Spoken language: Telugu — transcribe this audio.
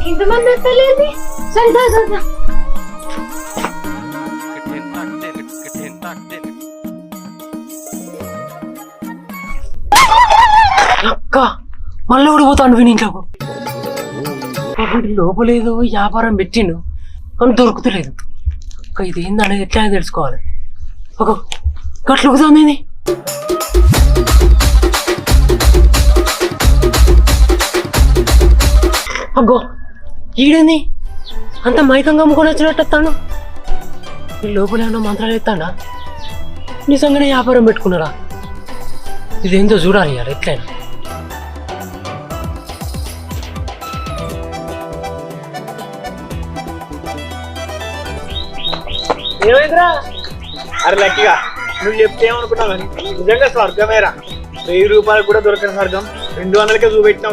ఇంతమంది వస్తలేదు. సరిదా సరిదా అక్క మళ్ళీ ఊడిపోతాడు విని ఇంట్లోకి. లోపలేదో వ్యాపారం పెట్టిండు అని దొరుకుతలేదు. అక్క ఇదేంది అనేది ఎట్లా తెలుసుకోవాలి. ఒక గట్లుగుతుంది ఇది. అగ్గో ఈడేంది అంత మైకంగా అమ్ముకొని వచ్చినట్టు వస్తాను. లోపల ఏమన్నా మంత్రాలు ఎత్తాడా నిజంగానే వ్యాపారం పెట్టుకున్నారా? ఇదేందో చూడాలి యారు ఎట్లయినా. ఏమైందిరా? అరే లక్కీగా నువ్వు చెప్తే ఏమనుకున్నావు కానీ నిజంగా స్వర్గమేరా. 1000 రూపాయలు కూడా దొరకని స్వర్గం 200కే చూపెట్టినావు.